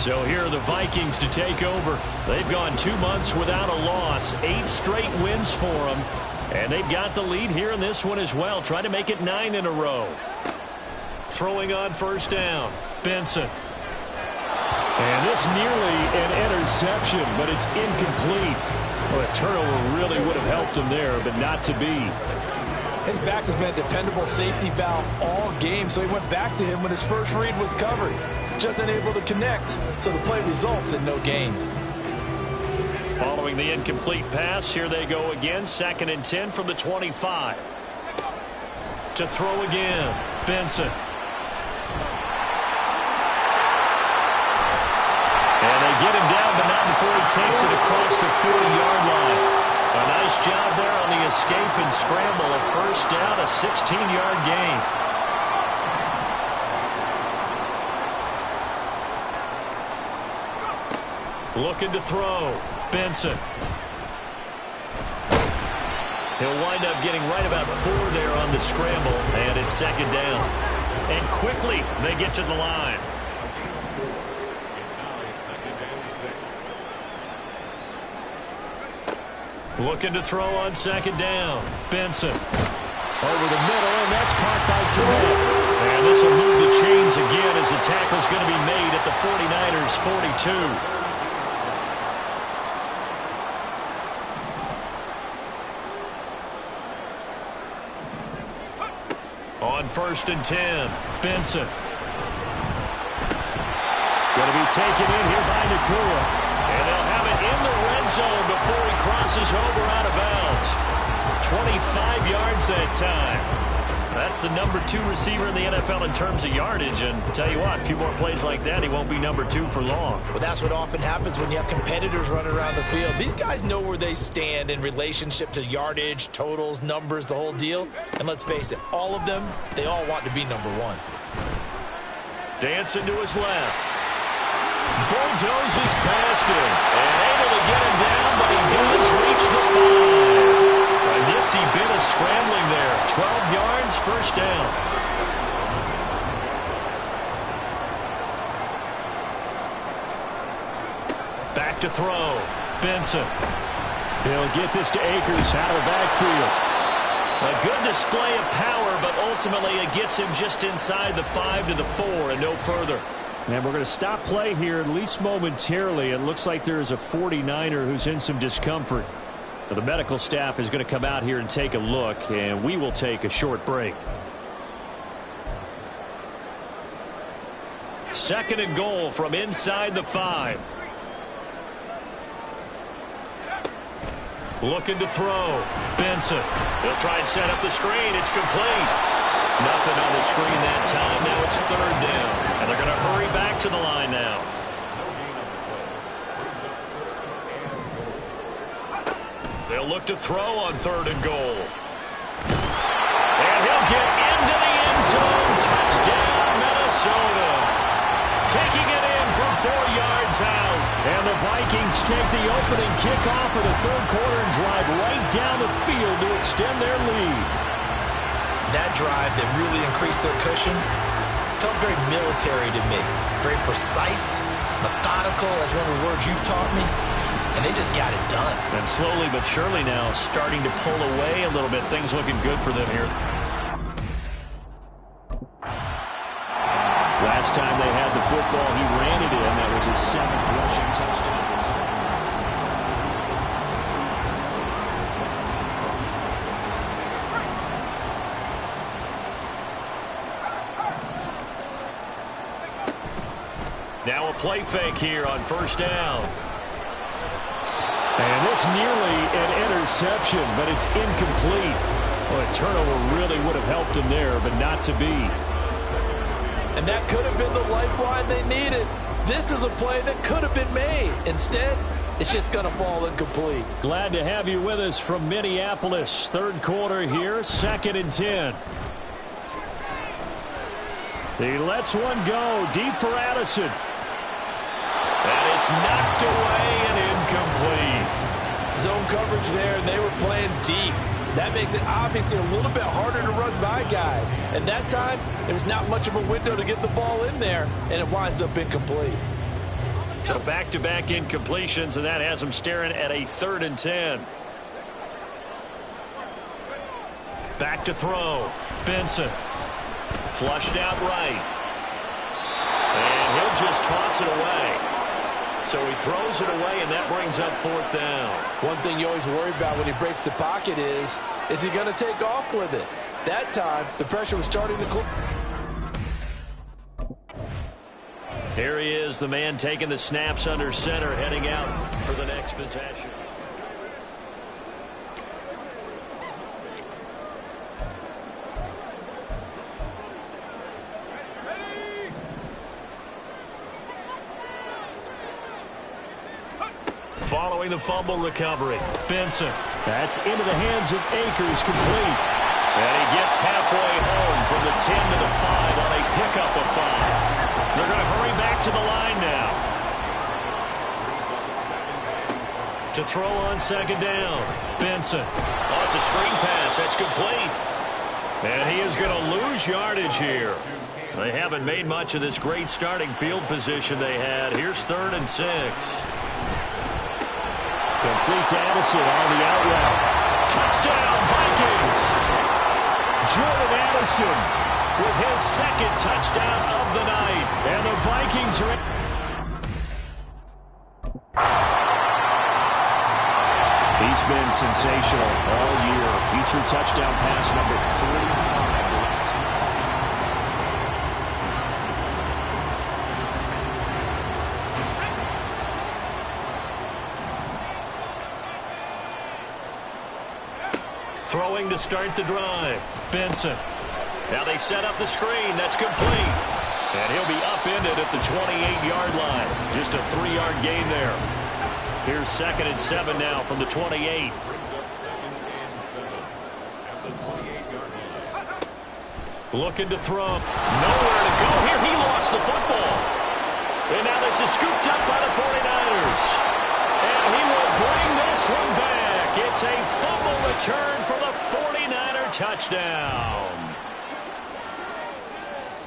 So here are the Vikings to take over. They've gone 2 months without a loss, 8 straight wins for them. And they've got the lead here in this one as well, trying to make it 9 in a row. Throwing on first down, Benson. And this nearly an interception, but it's incomplete. Well, a turnover really would have helped him there, but not to be. His back has been a dependable safety valve all game, so he went back to him when his first read was covered. Just unable to connect, so the play results in no gain. Following the incomplete pass, here they go again. 2nd and 10 from the 25. To throw again, Benson. And they get him down, but not before he takes it across the 40-yard line. A nice job there on the escape and scramble. A first down, a 16-yard gain. Looking to throw, Benson. He'll wind up getting right about 4 there on the scramble, and it's 2nd down. And quickly, they get to the line. Looking to throw on 2nd down. Benson. Over the middle, and that's caught by Kmet. And this will move the chains again as the tackle's going to be made at the 49ers' 42. On 1st and 10, Benson. Going to be taken in here by Nakua. And they'll have it in the red zone before he crosses over out of bounds. 25 yards that time. That's the number 2 receiver in the NFL in terms of yardage. And tell you what, a few more plays like that, he won't be number 2 for long. Well, that's what often happens when you have competitors running around the field. These guys know where they stand in relationship to yardage, totals, numbers, the whole deal. And let's face it, all of them, they all want to be number 1. Dancing to his left. Bulldozes past him. And able to get him down, but he does reach the 5. A nifty bit of scrambling there. 12 yards, first down. Back to throw. Benson. He'll get this to Akers out of the backfield. A good display of power, but ultimately it gets him just inside the 5 to the 4 and no further. And we're going to stop play here, at least momentarily. It looks like there is a 49er who's in some discomfort. The medical staff is going to come out here and take a look, and we will take a short break. 2nd and goal from inside the 5. Looking to throw. Benson. He'll try and set up the screen. It's complete. Nothing on the screen that time. Now it's 3rd down. And they're going to hurry back to the line now. They'll look to throw on 3rd and goal. And he'll get into the end zone. Touchdown, Minnesota. Taking it in from 4 yards out. And the Vikings take the opening kickoff of the 3rd quarter and drive right down the field to extend their lead. That drive that really increased their cushion felt very military to me. Very precise, methodical, as one of the words you've taught me. And they just got it done. And slowly but surely now starting to pull away a little bit. Things looking good for them here. Last time they had the football, he ran it in. That was his 7th rushing touchdown. Now a play fake here on 1st down. And this nearly an interception, but it's incomplete. Well, a turnover really would have helped him there, but not to be. And that could have been the lifeline they needed. This is a play that could have been made. Instead, it's just going to fall incomplete. Glad to have you with us from Minneapolis. 3rd quarter here, 2nd and 10. He lets one go deep for Addison. And it's knocked away and incomplete. Zone coverage there, and they were playing deep. That makes it obviously a little bit harder to run by guys. And that time, there's not much of a window to get the ball in there, and it winds up incomplete. So back-to-back incompletions, and that has them staring at a 3rd and 10. Back to throw. Benson. Flushed out right. And he'll just toss it away. So he throws it away, and that brings up 4th down. One thing you always worry about when he breaks the pocket is he going to take off with it? That time, the pressure was starting to close. Here he is, the man taking the snaps under center, heading out for the next possession. Following the fumble recovery, Benson. That's into the hands of Akers, complete. And he gets halfway home from the 10 to the 5 on a pickup of 5. They're going to hurry back to the line now. To throw on 2nd down, Benson. Oh, it's a screen pass. That's complete. And he is going to lose yardage here. They haven't made much of this great starting field position they had. Here's 3rd and 6. Complete to Addison on the out route. Touchdown, Vikings! Jordan Addison with his 2nd touchdown of the night. And the Vikings are in. He's been sensational all year. He threw touchdown pass number 45 last. Throwing to start the drive. Benson. Now they set up the screen. That's complete. And he'll be upended at the 28-yard line. Just a 3-yard gain there. Here's 2nd and 7 now from the 28. Brings up 2nd and 7 at the 28-yard line. Looking to throw. Nowhere to go here. He lost the football. And now this is scooped up by the 49ers. And he will bring this one back. It's a fumble return for the 49er touchdown.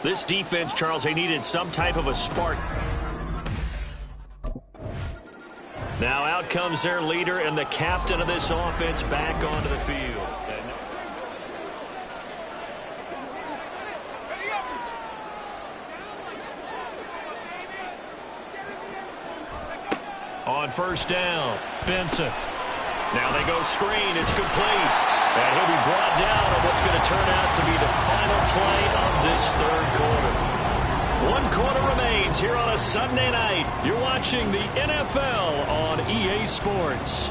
This defense, Charles, they needed some type of a spark. Now out comes their leader and the captain of this offense back onto the field. On 1st down, Benson. Now they go screen. It's complete. And he'll be brought down on what's going to turn out to be the final play of this 3rd quarter. 1 quarter remains here on a Sunday night. You're watching the NFL on EA Sports.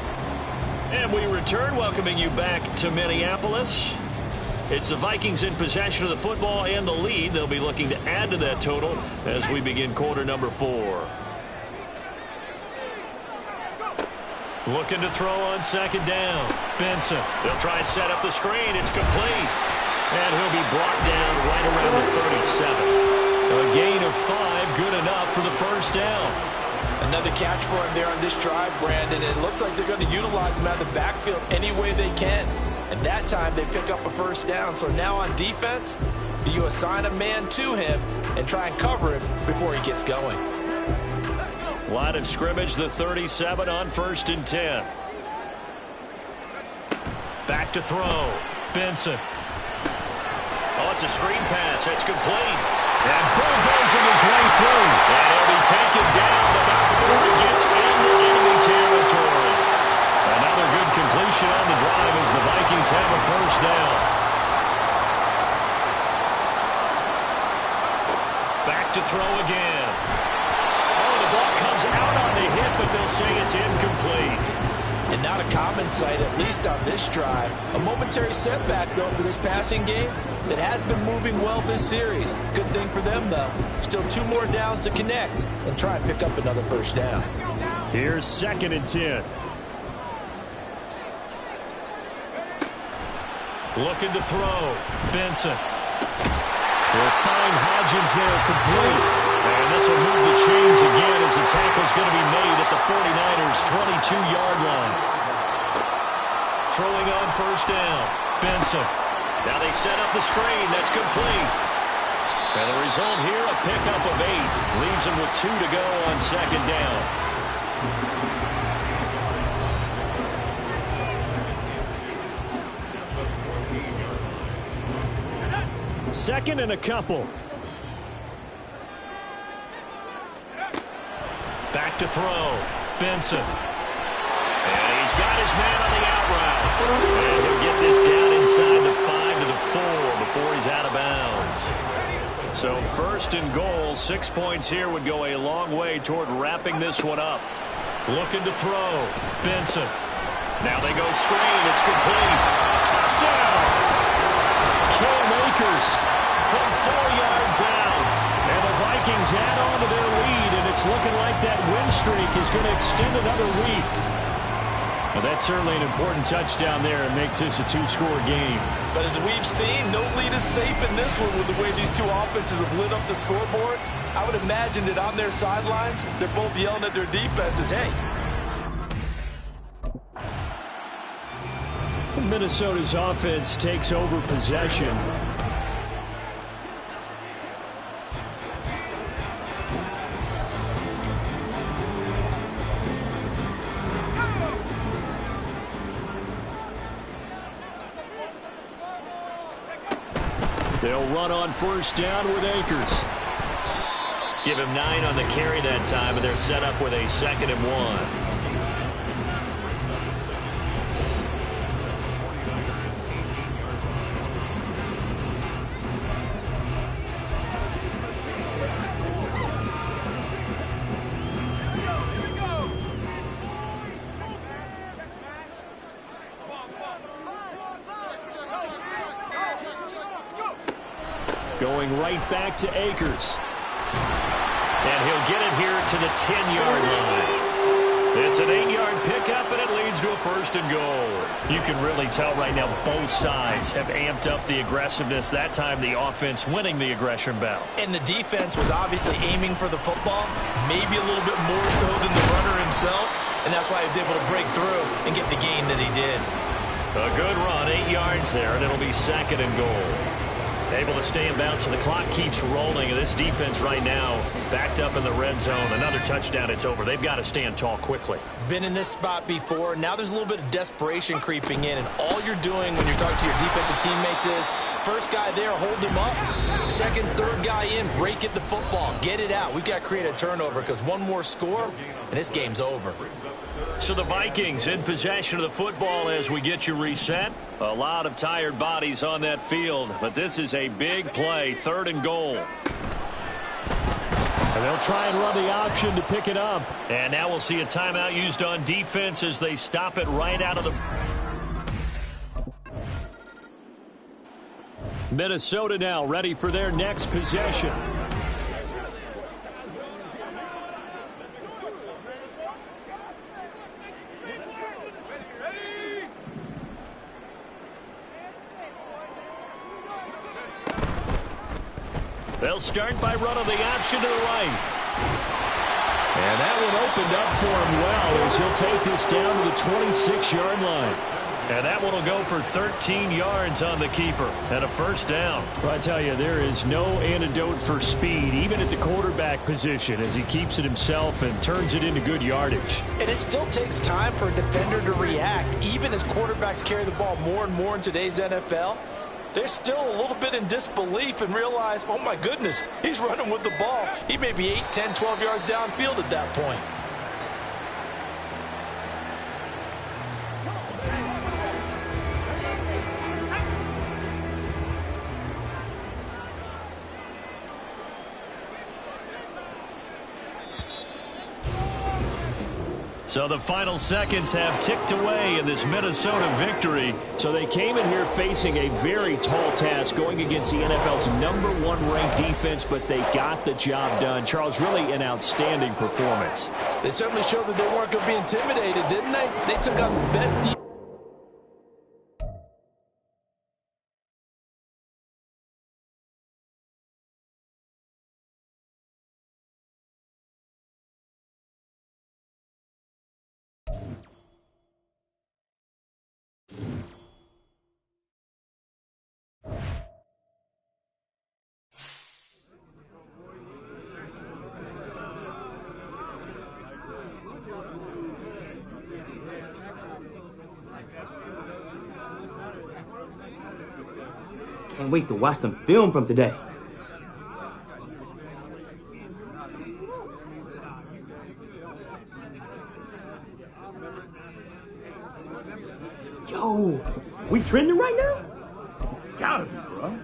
And we return, welcoming you back to Minneapolis. It's the Vikings in possession of the football and the lead. They'll be looking to add to that total as we begin quarter number 4. Looking to throw on 2nd down. Benson. They'll try and set up the screen. It's complete. And he'll be brought down right around the 37. A gain of 5, good enough for the 1st down. Another catch for him there on this drive, Brandon. It looks like they're going to utilize him out of the backfield any way they can. And that time they pick up a 1st down. So now on defense, do you assign a man to him and try and cover him before he gets going? Line of scrimmage, the 37 on 1st and 10. Back to throw. Benson. Oh, it's a screen pass. That's complete. And bulldozing his way through. And he'll be taken down about before he gets into enemy territory. Another good completion on the drive as the Vikings have a 1st down. Back to throw again. The ball comes out on the hit, but they'll say it's incomplete. And not a common sight, at least on this drive. A momentary setback, though, for this passing game that has been moving well this series. Good thing for them, though. Still 2 more downs to connect and try and pick up another 1st down. Here's 2nd and 10. Looking to throw. Benson. Will find Hodgins there, complete. And this will move the chains again as the tackle's going to be made at the 49ers' 22-yard line. Throwing on 1st down. Benson. Now they set up the screen. That's complete. And the result here, a pickup of 8. Leaves him with 2 to go on second down. Second and a couple. Back to throw. Benson. And he's got his man on the out route. And he'll get this down inside the 5 to the 4 before he's out of bounds. So first and goal, 6 points here would go a long way toward wrapping this one up. Looking to throw. Benson. Now they go screen. It's complete. Touchdown. Cam Akers from 4 yards out. And the Vikings add on to their lead, and it's looking like that win streak is going to extend another week. Well, that's certainly an important touchdown there. It makes this a 2-score game. But as we've seen, no lead is safe in this one with the way these two offenses have lit up the scoreboard. I would imagine that on their sidelines, they're both yelling at their defenses, hey. Minnesota's offense takes over possession. They'll run on first down with Akers. Give him 9 on the carry that time, and they're set up with a 2nd and 1. Going right back to Akers. And he'll get it here to the 10-yard line. It's an 8-yard pickup, and it leads to a 1st and goal. You can really tell right now both sides have amped up the aggressiveness. That time the offense winning the aggression battle. And the defense was obviously aiming for the football, maybe a little bit more so than the runner himself, and that's why he was able to break through and get the gain that he did. A good run, 8 yards there, and it'll be 2nd and goal. Able to stay in bounds, so the clock keeps rolling. And this defense right now backed up in the red zone. Another touchdown, it's over. They've got to stand tall quickly. Been in this spot before. Now there's a little bit of desperation creeping in. And all you're doing when you're talking to your defensive teammates is, first guy there, hold him up. Second, third guy in, break it the football. Get it out. We've got to create a turnover because one more score, and this game's over. So the Vikings in possession of the football as we get you reset. A lot of tired bodies on that field, but this is a big play, 3rd and goal. And they'll try and run the option to pick it up. And now we'll see a timeout used on defense as they stop it right out of the... Minnesota now ready for their next possession. They'll start by running the option to the right. And that one opened up for him well as he'll take this down to the 26-yard line. And that one will go for 13 yards on the keeper and a 1st down. Well, I tell you, there is no antidote for speed, even at the quarterback position, as he keeps it himself and turns it into good yardage. And it still takes time for a defender to react, even as quarterbacks carry the ball more and more in today's NFL. They're still a little bit in disbelief and realize, oh my goodness, he's running with the ball. He may be 8, 10, 12 yards downfield at that point. So the final seconds have ticked away in this Minnesota victory. So they came in here facing a very tall task going against the NFL's #1 ranked defense, but they got the job done. Charles, really an outstanding performance. They certainly showed that they weren't going to be intimidated, didn't they? They took on the best defense. Can't wait to watch some film from today. Yo, we trending right now? Gotta be, bro.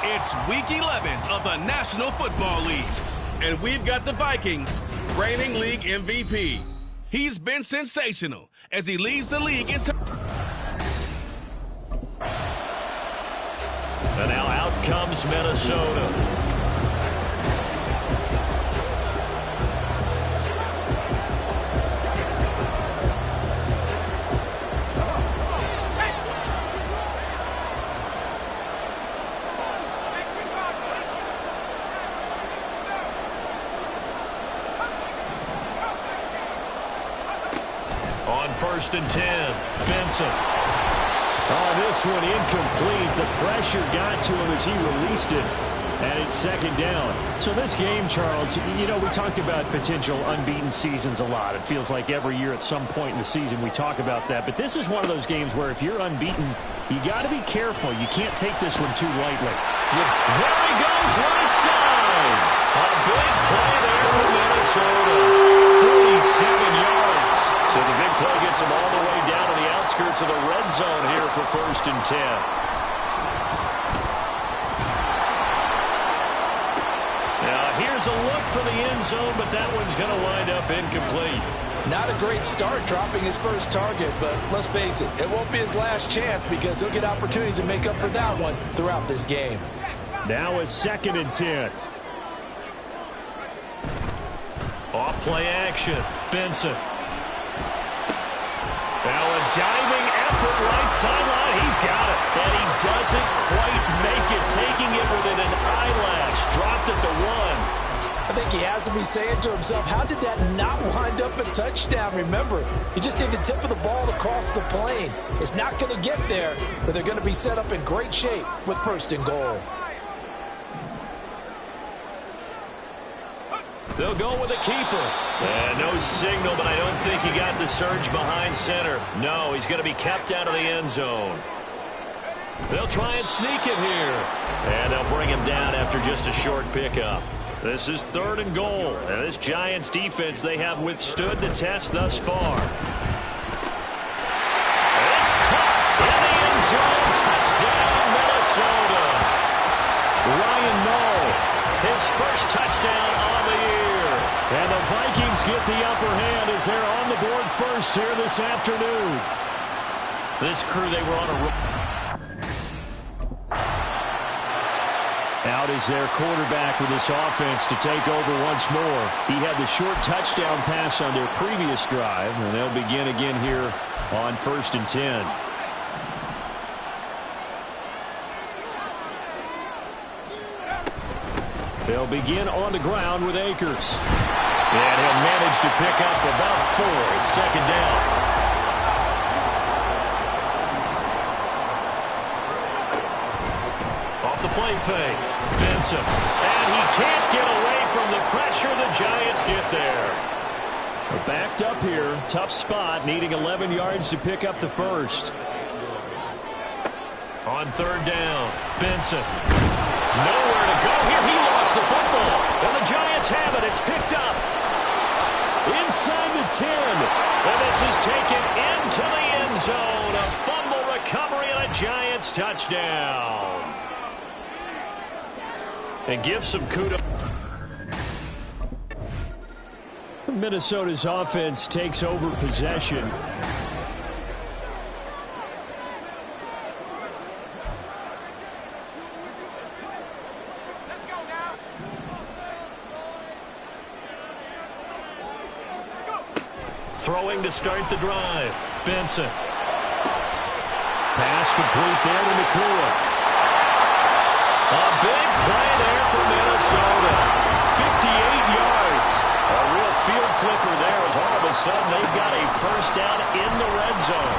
It's Week 11 of the National Football League, and we've got the Vikings, reigning league MVP. He's been sensational as he leads the league into... And now out comes Minnesota. On 1st and 10, Benson. Oh, this one incomplete. The pressure got to him as he released it, and it's 2nd down. So this game, Charles, you know, we talk about potential unbeaten seasons a lot. It feels like every year at some point in the season we talk about that. But this is one of those games where if you're unbeaten, you got to be careful. You can't take this one too lightly. There he goes, right side. A big play there for Minnesota. 47 yards. So the big play gets him all the way down to the outskirts of the red zone here for 1st and 10. Now here's a look for the end zone, but that one's going to wind up incomplete. Not a great start dropping his first target, but let's face it, it won't be his last chance because he'll get opportunities to make up for that one throughout this game. Now a 2nd and 10. Off play action. Benson. Now a diving effort right sideline. He's got it. And he doesn't quite make it. Taking it within an eyelash. Dropped at the 1. I think he has to be saying to himself, how did that not wind up a touchdown? Remember, you just need the tip of the ball to cross the plane. It's not going to get there, but they're going to be set up in great shape with 1st and goal. They'll go with a keeper. No signal, but I don't think he got the surge behind center. No, he's going to be kept out of the end zone. They'll try and sneak it here. And they'll bring him down after just a short pickup. This is 3rd and goal. And this Giants defense, they have withstood the test thus far. It's caught in the end zone. Touchdown, Minnesota. Ryan Noll, his first touchdown on the year. And the Vikings get the upper hand as they're on the board first here this afternoon. This crew, they were on a roll. Out is their quarterback with this offense to take over once more. He had the short touchdown pass on their previous drive, and they'll begin again here on 1st and 10. They'll begin on the ground with Akers. And he'll manage to pick up about 4. It's 2nd down. Off the play fake. Benson. And he can't get away from the pressure. The Giants get there. They're backed up here. Tough spot. Needing 11 yards to pick up the first. On 3rd down. Benson. Nowhere to go here. He lost the football. And the Giants have it. It's picked up. Inside the 10. And this is taken into the end zone. A fumble recovery and a Giants touchdown. And give some kudos. Minnesota's offense takes over possession. Throwing to start the drive. Benson. Pass complete there to McClure. A big play there for Minnesota. 58 yards. A real field flipper there as all of a sudden they've got a first down in the red zone.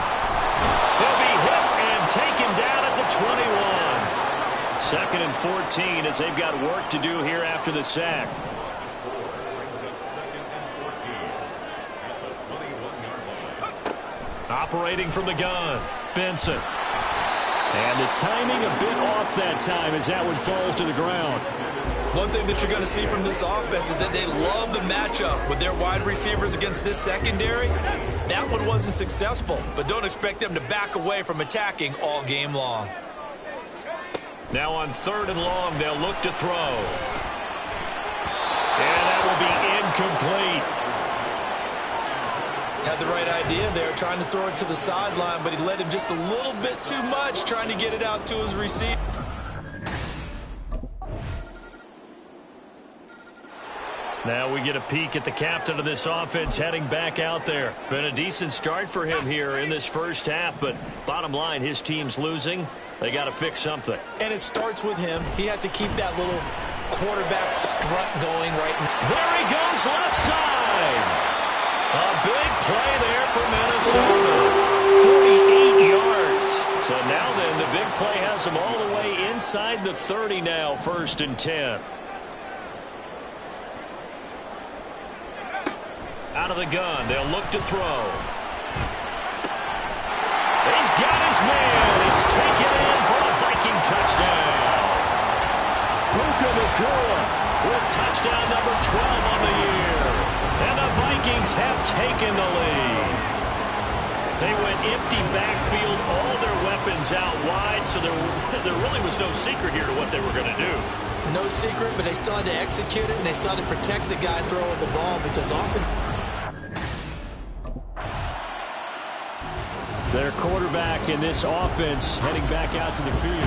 He'll be hit and taken down at the 21. Second and 14 as they've got work to do here after the sack. Operating from the gun, Benson. And the timing a bit off that time as that one falls to the ground. One thing that you're going to see from this offense is that they love the matchup with their wide receivers against this secondary. That one wasn't successful, but don't expect them to back away from attacking all game long. Now on 3rd and long, they'll look to throw. And that will be incomplete. Had the right idea there, trying to throw it to the sideline, but he led him just a little bit too much, trying to get it out to his receiver. Now we get a peek at the captain of this offense heading back out there. Been a decent start for him here in this first half, but bottom line, his team's losing. They got to fix something. And it starts with him. He has to keep that little quarterback strut going right now. There he goes, left side. A big play there for Minnesota. 48 yards. So now then, the big play has them all the way inside the 30 now, 1st and 10. Out of the gun, they'll look to throw. He's got his man. It's taken in for a Viking touchdown. Puka Nacua with touchdown number 12 on the year. And the Vikings have taken the lead. They went empty backfield, all their weapons out wide, so there really was no secret here to what they were going to do. No secret, but they still had to execute it, and they still had to protect the guy throwing the ball because often... Their quarterback in this offense heading back out to the field.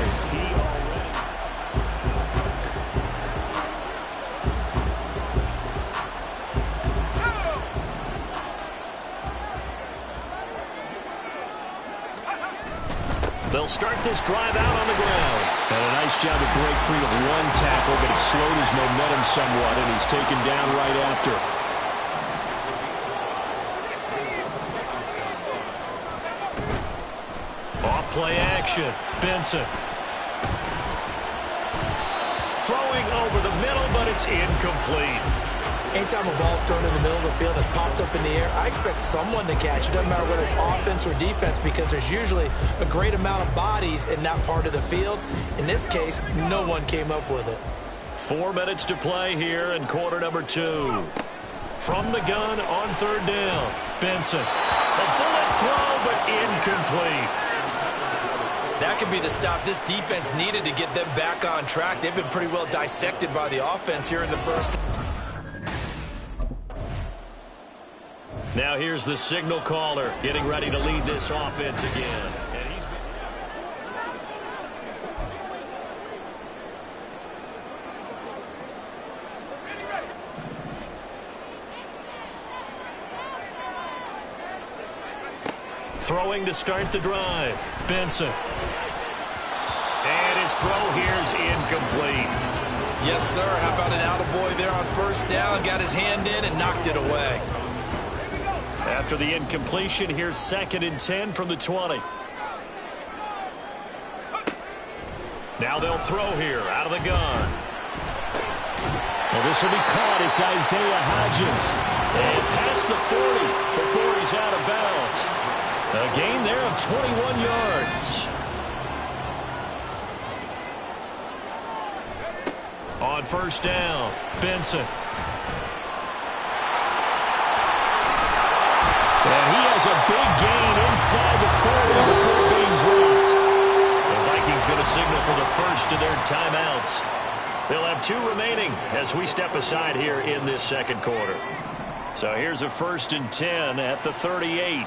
They'll start this drive out on the ground. And a nice job to break free of one tackle, but it slowed his momentum somewhat, and he's taken down right after. Off-play action. Benson. Throwing over the middle, but it's incomplete. Anytime a ball's thrown in the middle of the field and it's popped up in the air, I expect someone to catch it. Doesn't matter whether it's offense or defense because there's usually a great amount of bodies in that part of the field. In this case, no one came up with it. 4 minutes to play here in quarter number 2. From the gun on 3rd down. Benson. A bullet throw, but incomplete. That could be the stop this defense needed to get them back on track. They've been pretty well dissected by the offense here in the first. Now here's the signal caller getting ready to lead this offense again. And he's throwing to start the drive. Benson. And his throw here is incomplete. Yes, sir. How about an attaboy there on 1st down? Got his hand in and knocked it away. After the incompletion, here's 2nd and 10 from the 20. Now they'll throw here out of the gun. Well, this will be caught. It's Isaiah Hodgins. And past the 40 before he's out of bounds. A gain there of 21 yards. On 1st down, Benson. And he has a big gain inside the 40 before being dropped. The Vikings going to signal for the first of their timeouts. They'll have 2 remaining as we step aside here in this 2nd quarter. So here's a 1st and 10 at the 38.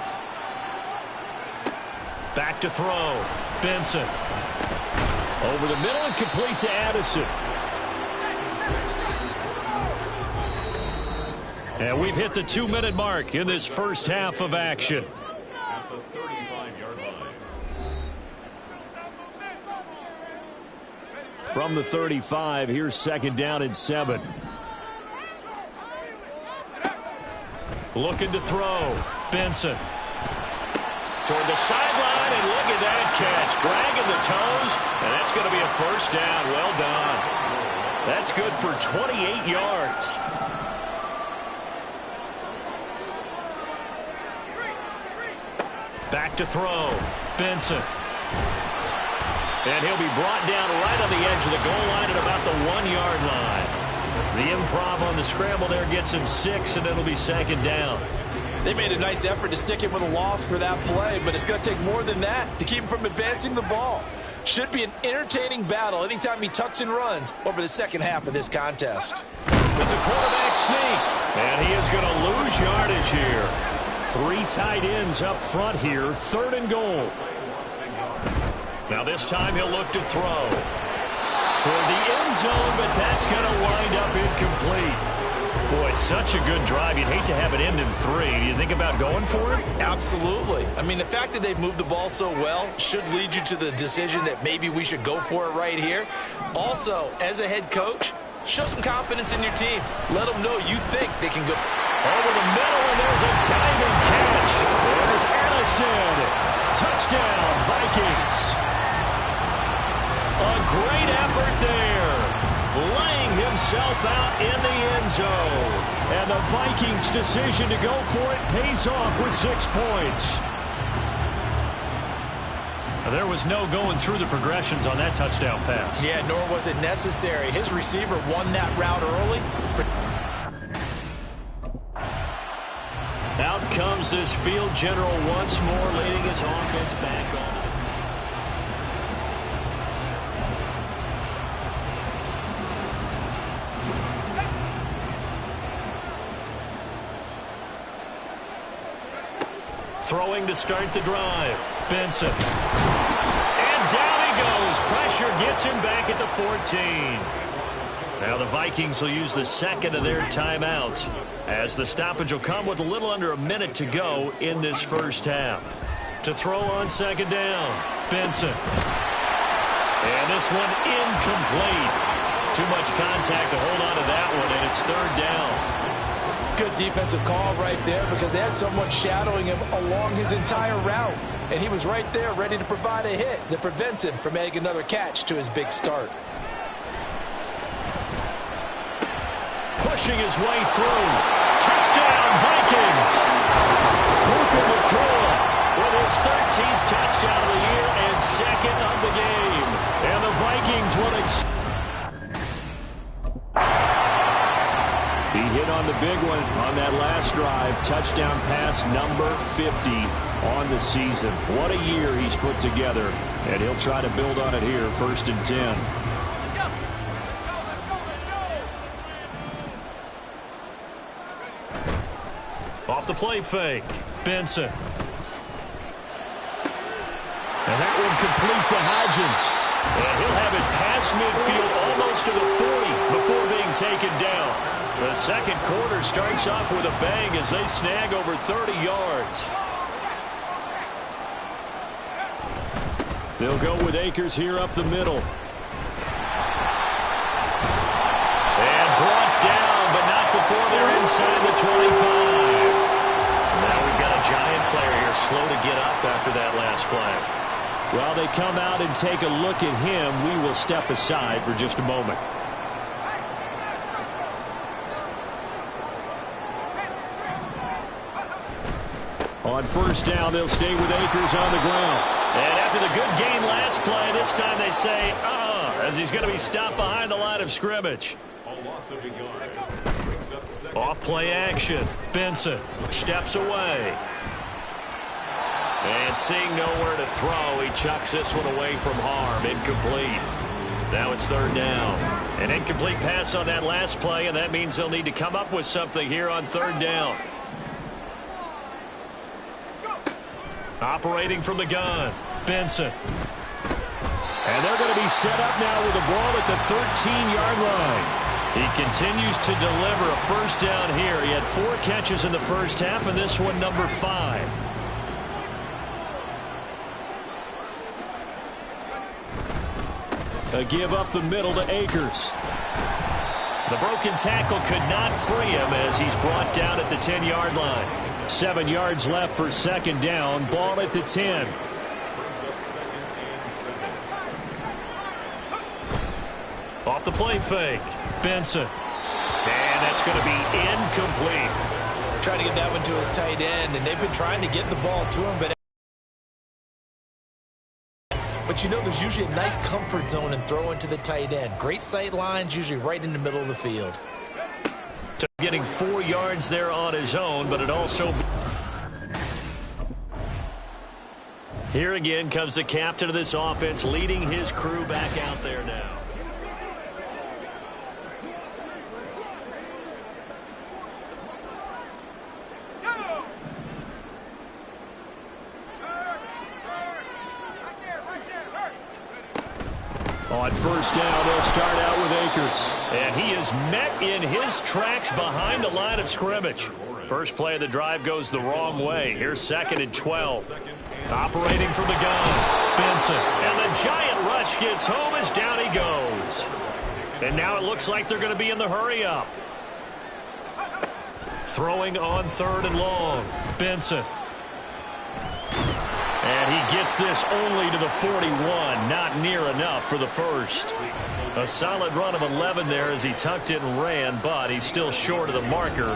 Back to throw. Benson. Over the middle and complete to Addison. And we've hit the 2-minute mark in this first half of action. At the 35-yard line. From the 35, here's 2nd down and 7. Looking to throw. Benson. Toward the sideline, and look at that catch. Dragging the toes, and that's going to be a 1st down. Well done. That's good for 28 yards. Back to throw. Benson. And he'll be brought down right on the edge of the goal line at about the 1-yard line. The improv on the scramble there gets him 6, and it'll be 2nd down. They made a nice effort to stick him with a loss for that play, but it's going to take more than that to keep him from advancing the ball. Should be an entertaining battle anytime he tucks and runs over the second half of this contest. It's a quarterback sneak, and he is going to lose yardage here. 3 tight ends up front here, 3rd and goal. Now this time he'll look to throw. Toward the end zone, but that's going to wind up incomplete. Boy, such a good drive. You'd hate to have it end in 3. Do you think about going for it? Absolutely. I mean, the fact that they've moved the ball so well should lead you to the decision that maybe we should go for it right here. Also, as a head coach, show some confidence in your team. Let them know you think they can go over the middle, and there's a diving catch. There's Allison. Touchdown, Vikings. A great effort there. Laying himself out in the end zone. And the Vikings' decision to go for it pays off with 6 points. There was no going through the progressions on that touchdown pass. Yeah, nor was it necessary. His receiver won that route early. Out comes this field general once more, leading his offense back on. Throwing to start the drive. Benson. And down he goes. Pressure gets him back at the 14. Now the Vikings will use the 2nd of their timeouts, as the stoppage will come with a little under a minute to go in this first half. To throw on 2nd down. Benson. And this one incomplete. Too much contact to hold on to that one, and it's 3rd down. Good defensive call right there, because they had someone shadowing him along his entire route. And he was right there ready to provide a hit that prevents him from adding another catch to his big start. Pushing his way through. Touchdown, Vikings! Puka Nacua with his 13th touchdown of the year and 2nd of the game. And the Vikings will he hit on the big one on that last drive. Touchdown pass number 50 on the season. What a year he's put together. And he'll try to build on it here, 1st and 10. Off the play fake. Benson. And that one complete to Hodgins. And he'll have it past midfield almost to the 40 before being taken down. The second quarter starts off with a bang as they snag over 30 yards. They'll go with Akers here up the middle. And brought down, but not before they're inside the 25. Now we've got a giant player here slow to get up after that last play. While they come out and take a look at him, we will step aside for just a moment. On 1st down, they'll stay with Akers on the ground. And after the good gain last play, this time they say, as he's going to be stopped behind the line of scrimmage. A loss of a yard. Brings up 2nd. Off play action. Benson steps away. And seeing nowhere to throw, he chucks this one away from harm. Incomplete. Now it's third down. An incomplete pass on that last play, and that means they'll need to come up with something here on third down. Operating from the gun, Benson. And they're going to be set up now with the ball at the 13-yard line. He continues to deliver a first down here. He had 4 catches in the first half, and this one number 5. A give up the middle to Akers. The broken tackle could not free him as he's brought down at the 10-yard line. 7 yards left for second down. Ball at the 10. Off the play fake. Benson. And that's going to be incomplete. Trying to get that one to his tight end, and they've been trying to get the ball to him, but you know there's usually a nice comfort zone in throwing to the tight end. Great sight lines, usually right in the middle of the field. Getting 4 yards there on his own, but it also... Here again comes the captain of this offense, leading his crew back out there now. On first down, they'll start out with Akers. And he is met in his tracks behind the line of scrimmage. First play of the drive goes the wrong way. Here's second and 12. Operating from the gun, Benson. And the giant rush gets home as down he goes. And now it looks like they're going to be in the hurry-up. Throwing on third and long, Benson. And he gets this only to the 41, not near enough for the first. A solid run of 11 there as he tucked it and ran, but he's still short of the marker.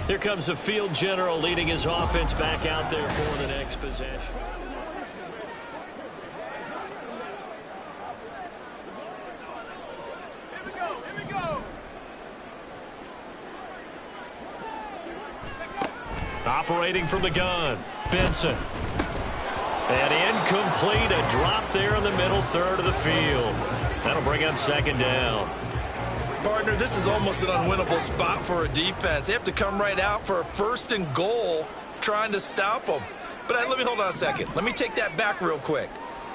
Here comes the field general leading his offense back out there for the next possession. Operating from the gun, Benson. And incomplete, a drop there in the middle third of the field. That'll bring up second down. Partner, this is almost an unwinnable spot for a defense. They have to come right out for a first and goal trying to stop them. But let me hold on a second. Let me take that back real quick.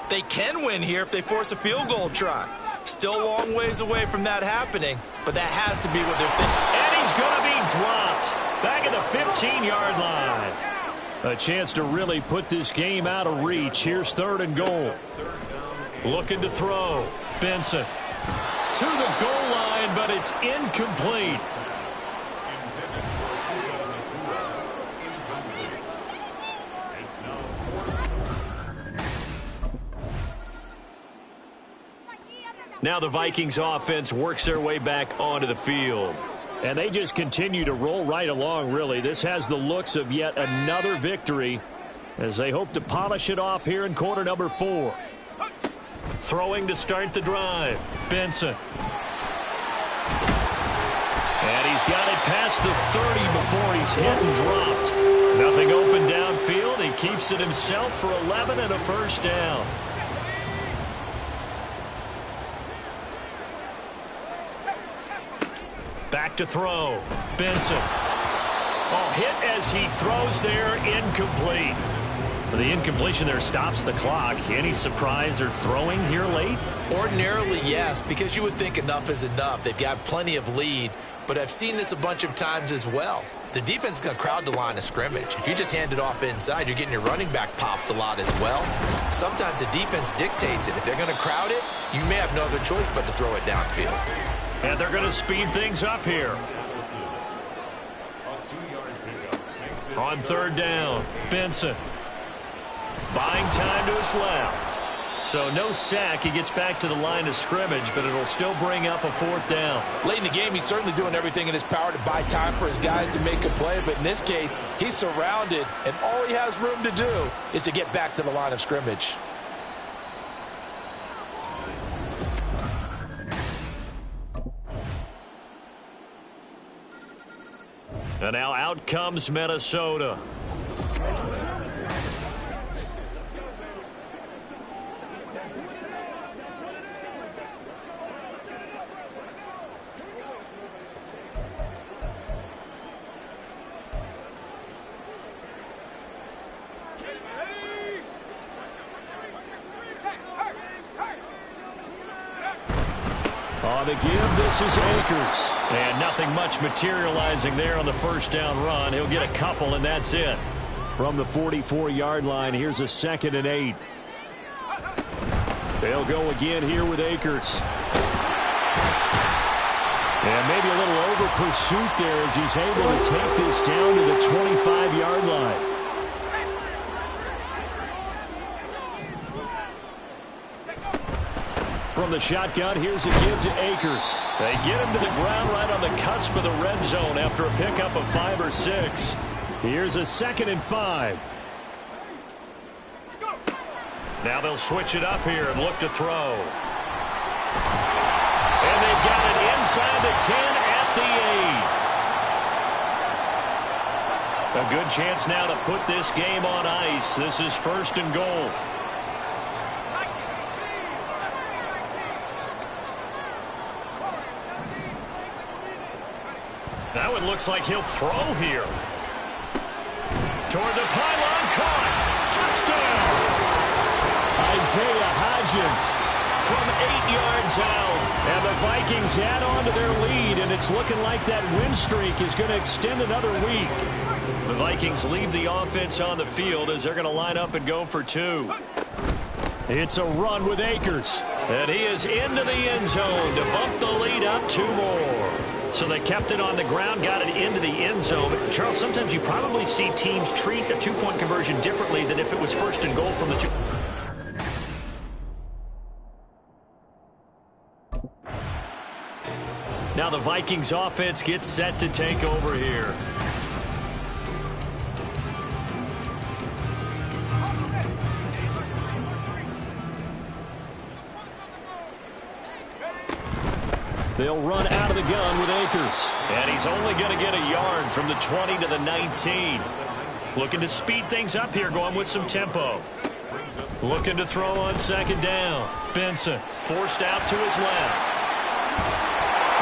They can win here if they force a field goal try. Still a long ways away from that happening, but that has to be what they're thinking. And he's going to be dropped back at the 15-yard line. A chance to really put this game out of reach. Here's third and goal. Looking to throw. Benson to the goal line, but it's incomplete. Now the Vikings offense works their way back onto the field. And they just continue to roll right along, really. This has the looks of yet another victory as they hope to polish it off here in quarter number 4. Throwing to start the drive. Benson. And he's got it past the 30 before he's hit and dropped. Nothing open downfield. He keeps it himself for 11 and a first down. Back to throw. Benson. Oh, hit as he throws there, incomplete. The incompletion there stops the clock. Any surprise they're throwing here late? Ordinarily, yes, because you would think enough is enough. They've got plenty of lead, but I've seen this a bunch of times as well. The defense is going to crowd the line of scrimmage. If you just hand it off inside, you're getting your running back popped a lot as well. Sometimes the defense dictates it. If they're going to crowd it, you may have no other choice but to throw it downfield. And they're going to speed things up here. On third down, Benson. Buying time to his left. So no sack. He gets back to the line of scrimmage, but it'll still bring up a fourth down. Late in the game, he's certainly doing everything in his power to buy time for his guys to make a play. But in this case, he's surrounded, and all he has room to do is to get back to the line of scrimmage. And now out comes Minnesota. the give, this is Akers. And nothing much materializing there on the first down run. He'll get a couple, and that's it. From the 44-yard line, here's a 2nd and 8. They'll go again here with Akers. And maybe a little over pursuit there as he's able to take this down to the 25-yard line. From the shotgun, here's a give to Akers. They get him to the ground right on the cusp of the red zone after a pickup of 5 or 6. Here's a 2nd and 5. Now they'll switch it up here and look to throw. And they've got it inside the 10 at the 8. A good chance now to put this game on ice. This is 1st and goal. Now it looks like he'll throw here. Toward the pylon, caught. Touchdown! Isaiah Hodgins from 8 yards out. And the Vikings add on to their lead, and it's looking like that win streak is going to extend another week. The Vikings leave the offense on the field as they're going to line up and go for 2. It's a run with Akers. And he is into the end zone to bump the lead up 2 more. So they kept it on the ground, got it into the end zone. But Charles, sometimes you probably see teams treat a 2-point conversion differently than if it was 1st and goal from the 2. Now the Vikings offense gets set to take over here. They'll run out of the gun with Akers. And he's only going to get a yard from the 20 to the 19. Looking to speed things up here, going with some tempo. Looking to throw on 2nd down. Benson forced out to his left.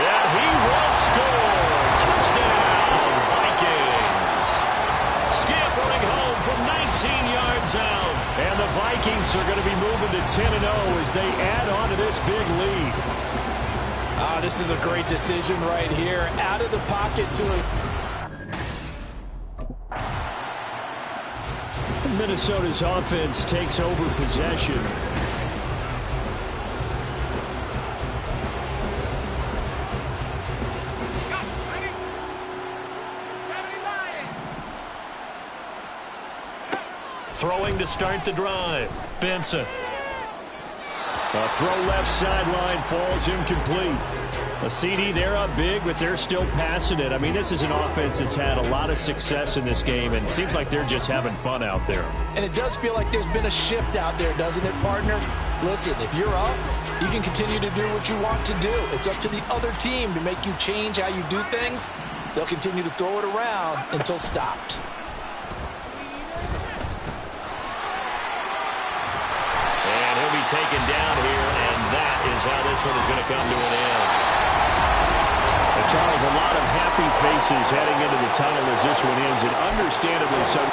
And he will score. Touchdown, Vikings. Scampering home from 19 yards out. And the Vikings are going to be moving to 10-0 as they add on to this big lead. This is a great decision right here. Out of the pocket to a... Minnesota's offense takes over possession. Throwing to start the drive. Benson. A throw left sideline falls incomplete. A CD, they're up big, but they're still passing it. I mean, this is an offense that's had a lot of success in this game, and it seems like they're just having fun out there. And it does feel like there's been a shift out there, doesn't it, partner? Listen, if you're up, you can continue to do what you want to do. It's up to the other team to make you change how you do things. They'll continue to throw it around until stopped. And he'll be taken down here, and that is how this one is going to come to an end. Charles, a lot of happy faces heading into the tunnel as this one ends, and understandably so.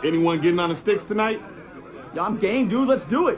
Anyone getting on the sticks tonight? Yo, I'm game, dude. Let's do it.